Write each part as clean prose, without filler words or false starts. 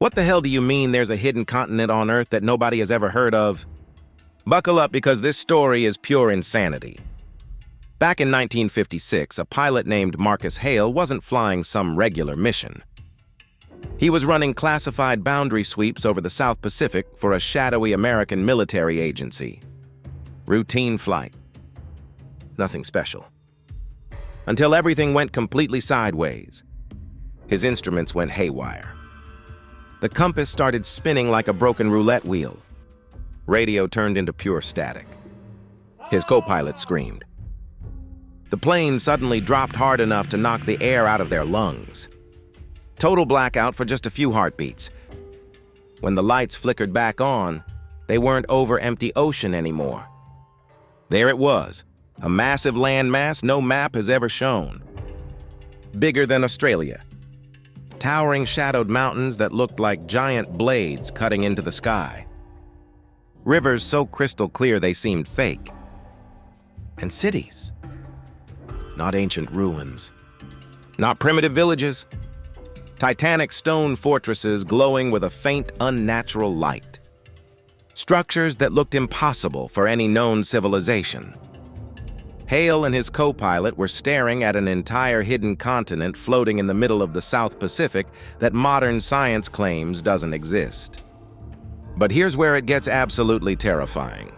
What the hell do you mean there's a hidden continent on Earth that nobody has ever heard of? Buckle up because this story is pure insanity. Back in 1956, a pilot named Marcus Hale wasn't flying some regular mission. He was running classified boundary sweeps over the South Pacific for a shadowy American military agency. Routine flight. Nothing special. Until everything went completely sideways. His instruments went haywire. The compass started spinning like a broken roulette wheel. Radio turned into pure static. His co-pilot screamed. The plane suddenly dropped hard enough to knock the air out of their lungs. Total blackout for just a few heartbeats. When the lights flickered back on, they weren't over empty ocean anymore. There it was, a massive landmass no map has ever shown. Bigger than Australia. Towering shadowed mountains that looked like giant blades cutting into the sky. Rivers so crystal clear they seemed fake. And cities. Not ancient ruins. Not primitive villages. Titanic stone fortresses glowing with a faint, unnatural light. Structures that looked impossible for any known civilization. Hale and his co-pilot were staring at an entire hidden continent floating in the middle of the South Pacific that modern science claims doesn't exist. But here's where it gets absolutely terrifying.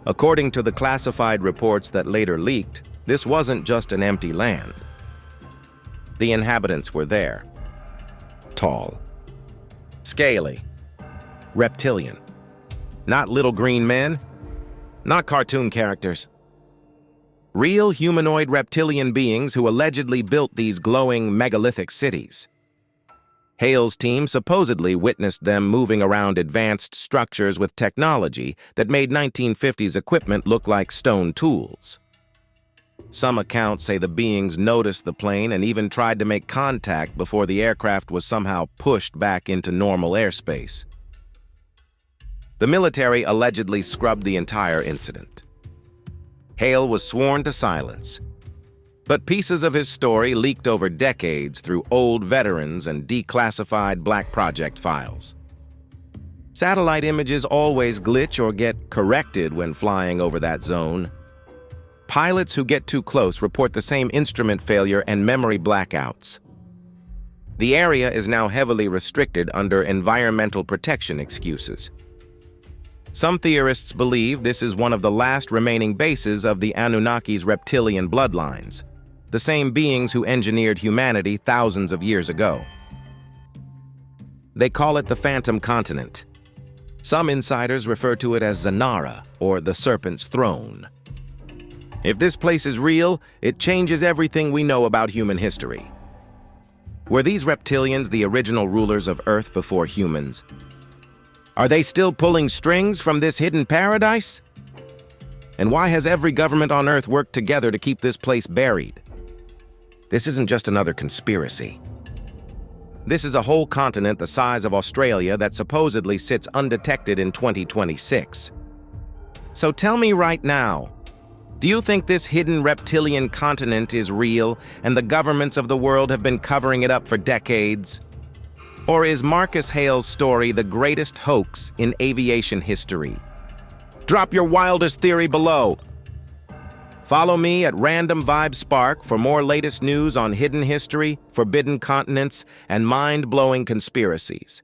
According to the classified reports that later leaked, this wasn't just an empty land. The inhabitants were there. Tall. Scaly. Reptilian. Not little green men. Not cartoon characters. Real humanoid reptilian beings who allegedly built these glowing megalithic cities. Hale's team supposedly witnessed them moving around advanced structures with technology that made 1950s equipment look like stone tools. Some accounts say the beings noticed the plane and even tried to make contact before the aircraft was somehow pushed back into normal airspace. The military allegedly scrubbed the entire incident. Hale was sworn to silence, but pieces of his story leaked over decades through old veterans and declassified Black Project files. Satellite images always glitch or get corrected when flying over that zone. Pilots who get too close report the same instrument failure and memory blackouts. The area is now heavily restricted under environmental protection excuses. Some theorists believe this is one of the last remaining bases of the Anunnaki's reptilian bloodlines, the same beings who engineered humanity thousands of years ago. They call it the Phantom Continent. Some insiders refer to it as Zanara, or the Serpent's Throne. If this place is real, it changes everything we know about human history. Were these reptilians the original rulers of Earth before humans? Are they still pulling strings from this hidden paradise? And why has every government on Earth worked together to keep this place buried? This isn't just another conspiracy. This is a whole continent the size of Australia that supposedly sits undetected in 2026. So tell me right now, do you think this hidden reptilian continent is real and the governments of the world have been covering it up for decades? Or is Marcus Hale's story the greatest hoax in aviation history? Drop your wildest theory below. Follow me at Random Vibe Spark for more latest news on hidden history, forbidden continents, and mind-blowing conspiracies.